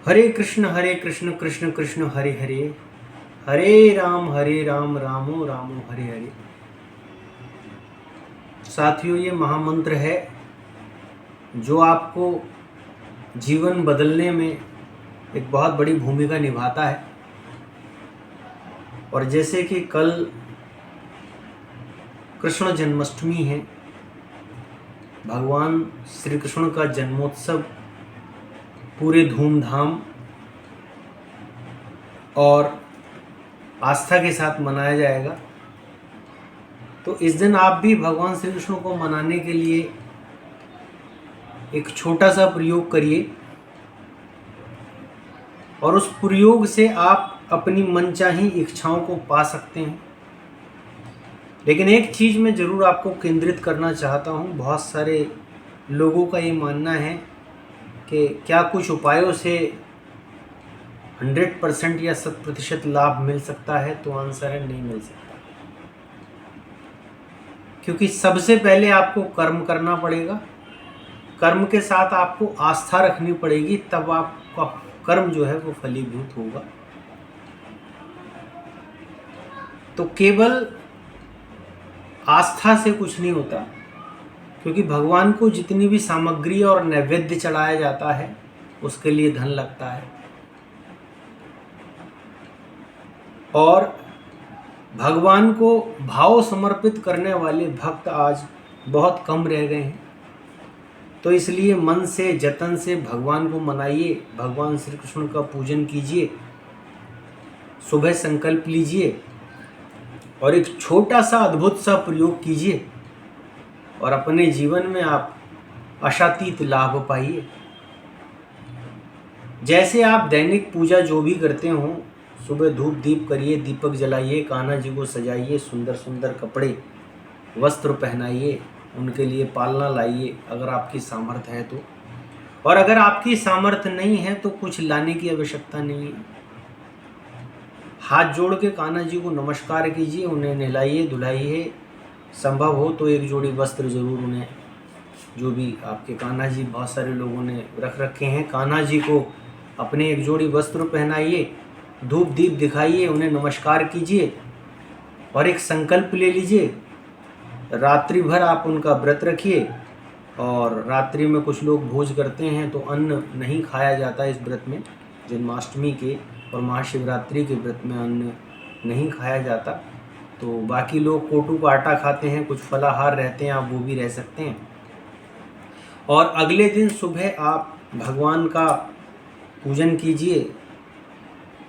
हरे कृष्ण कृष्ण कृष्ण हरे हरे, हरे राम रामो रामो हरे हरे। साथियों, ये महामंत्र है जो आपको जीवन बदलने में एक बहुत बड़ी भूमिका निभाता है। और जैसे कि कल कृष्ण जन्माष्टमी है, भगवान श्री कृष्ण का जन्मोत्सव पूरे धूमधाम और आस्था के साथ मनाया जाएगा। तो इस दिन आप भी भगवान श्री कृष्ण को मनाने के लिए एक छोटा सा प्रयोग करिए और उस प्रयोग से आप अपनी मनचाही इच्छाओं को पा सकते हैं। लेकिन एक चीज़ मैं ज़रूर आपको केंद्रित करना चाहता हूँ। बहुत सारे लोगों का ये मानना है कि क्या कुछ उपायों से 100% या 100% लाभ मिल सकता है, तो आंसर है नहीं मिल सकता। क्योंकि सबसे पहले आपको कर्म करना पड़ेगा, कर्म के साथ आपको आस्था रखनी पड़ेगी, तब आपका कर्म जो है वो फलीभूत होगा। तो केवल आस्था से कुछ नहीं होता, क्योंकि भगवान को जितनी भी सामग्री और नैवेद्य चढ़ाया जाता है उसके लिए धन लगता है। और भगवान को भाव समर्पित करने वाले भक्त आज बहुत कम रह गए हैं। तो इसलिए मन से जतन से भगवान को मनाइए, भगवान श्री कृष्ण का पूजन कीजिए, सुबह संकल्प लीजिए और एक छोटा सा अद्भुत सा प्रयोग कीजिए और अपने जीवन में आप आशातीत लाभ पाइए। जैसे आप दैनिक पूजा जो भी करते हो, सुबह धूप दीप करिए, दीपक जलाइए, कान्हा जी को सजाइए, सुंदर सुंदर कपड़े वस्त्र पहनाइए, उनके लिए पालना लाइए अगर आपकी सामर्थ्य है तो। और अगर आपकी सामर्थ्य नहीं है तो कुछ लाने की आवश्यकता नहीं है। हाथ जोड़ के कान्हा जी को नमस्कार कीजिए, उन्हें नहलाइए धुलाइए, संभव हो तो एक जोड़ी वस्त्र जरूर उन्हें, जो भी आपके कान्हा जी बहुत सारे लोगों ने रख रखे हैं, कान्हा जी को अपने एक जोड़ी वस्त्र पहनाइए, धूप दीप दिखाइए, उन्हें नमस्कार कीजिए और एक संकल्प ले लीजिए। रात्रि भर आप उनका व्रत रखिए। और रात्रि में कुछ लोग भोज करते हैं तो अन्न नहीं खाया जाता इस व्रत में। जन्माष्टमी के और महाशिवरात्रि के व्रत में अन्न नहीं खाया जाता। तो बाकी लोग कोटू का आटा खाते हैं, कुछ फलाहार रहते हैं, आप वो भी रह सकते हैं। और अगले दिन सुबह आप भगवान का पूजन कीजिए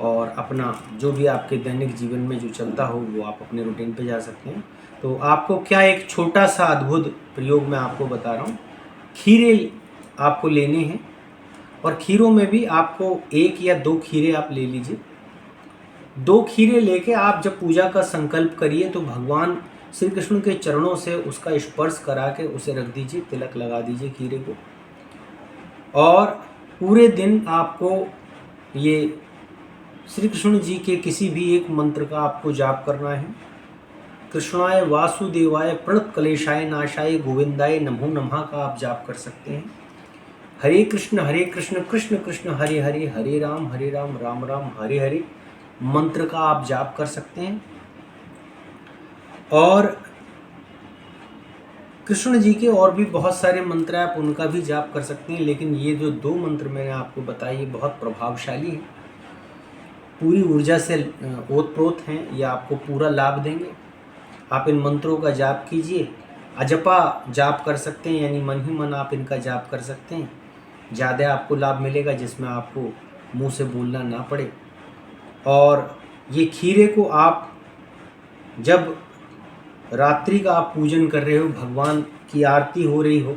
और अपना जो भी आपके दैनिक जीवन में जो चलता हो वो आप अपने रूटीन पे जा सकते हैं। तो आपको क्या एक छोटा सा अद्भुत प्रयोग मैं आपको बता रहा हूँ। खीरे आपको लेने हैं और खीरों में भी आपको 1 या 2 खीरे आप ले लीजिए। 2 खीरे लेके आप जब पूजा का संकल्प करिए तो भगवान श्री कृष्ण के चरणों से उसका स्पर्श करा के उसे रख दीजिए, तिलक लगा दीजिए खीरे को। और पूरे दिन आपको ये श्री कृष्ण जी के किसी भी एक मंत्र का आपको जाप करना है। कृष्णाय वासुदेवाय प्रणत क्लेशाय नाशाय गोविंदाय नमो नमः का आप जाप कर सकते हैं। हरे कृष्ण कृष्ण कृष्ण हरे हरे, हरे राम राम राम हरे हरे मंत्र का आप जाप कर सकते हैं। और कृष्ण जी के और भी बहुत सारे मंत्र आप उनका भी जाप कर सकते हैं, लेकिन ये जो 2 मंत्र मैंने आपको बताए ये बहुत प्रभावशाली हैं, पूरी ऊर्जा से ओतप्रोत हैं, ये आपको पूरा लाभ देंगे। आप इन मंत्रों का जाप कीजिए। अजपा जाप कर सकते हैं, यानी मन ही मन आप इनका जाप कर सकते हैं। ज़्यादा आपको लाभ मिलेगा, जिसमें आपको मुंह से बोलना ना पड़े। और ये खीरे को आप जब रात्रि का आप पूजन कर रहे हो, भगवान की आरती हो रही हो,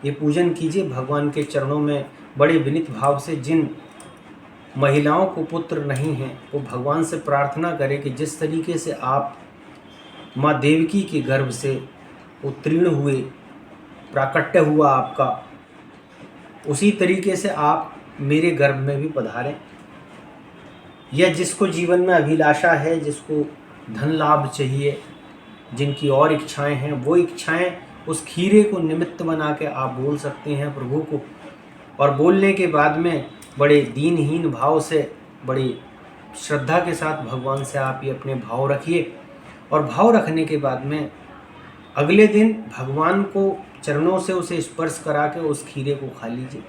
ये पूजन कीजिए भगवान के चरणों में बड़े विनीत भाव से। जिन महिलाओं को पुत्र नहीं हैं वो भगवान से प्रार्थना करें कि जिस तरीके से आप माँ देवकी के गर्भ से उत्तीर्ण हुए, प्राकट्य हुआ आपका, उसी तरीके से आप मेरे गर्भ में भी पधारें। या जिसको जीवन में अभिलाषा है, जिसको धन लाभ चाहिए, जिनकी और इच्छाएं हैं, वो इच्छाएं उस खीरे को निमित्त बना के आप बोल सकते हैं प्रभु को। और बोलने के बाद में बड़े दीनहीन भाव से, बड़ी श्रद्धा के साथ भगवान से आप ये अपने भाव रखिए। और भाव रखने के बाद में अगले दिन भगवान को चरणों से उसे स्पर्श करा के उस खीरे को खा लीजिए।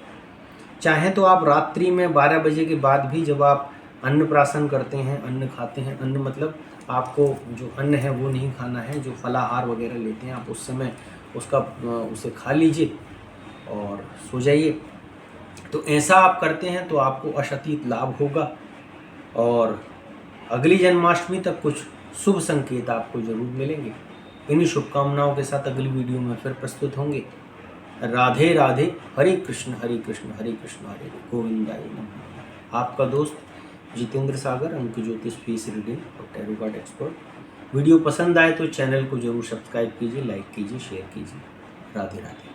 चाहे तो आप रात्रि में 12 बजे के बाद भी, जब आप अन्नप्राशन करते हैं, अन्न खाते हैं, अन्न मतलब आपको जो अन्न है वो नहीं खाना है, जो फलाहार वगैरह लेते हैं आप उस समय उसे खा लीजिए और सो जाइए। तो ऐसा आप करते हैं तो आपको अशतीत लाभ होगा और अगली जन्माष्टमी तक कुछ शुभ संकेत आपको जरूर मिलेंगे। इन्हीं शुभकामनाओं के साथ अगली वीडियो में फिर प्रस्तुत होंगे। राधे राधे, हरे कृष्ण हरे कृष्ण हरे कृष्ण हरे हरे, गोविंदाय नमः। आपका दोस्त जितेंद्र सागर, अंक ज्योतिष फीस रीडिंग और टैरो कार्ड एक्सपर्ट। वीडियो पसंद आए तो चैनल को जरूर सब्सक्राइब कीजिए, लाइक कीजिए, शेयर कीजिए। राधे राधे।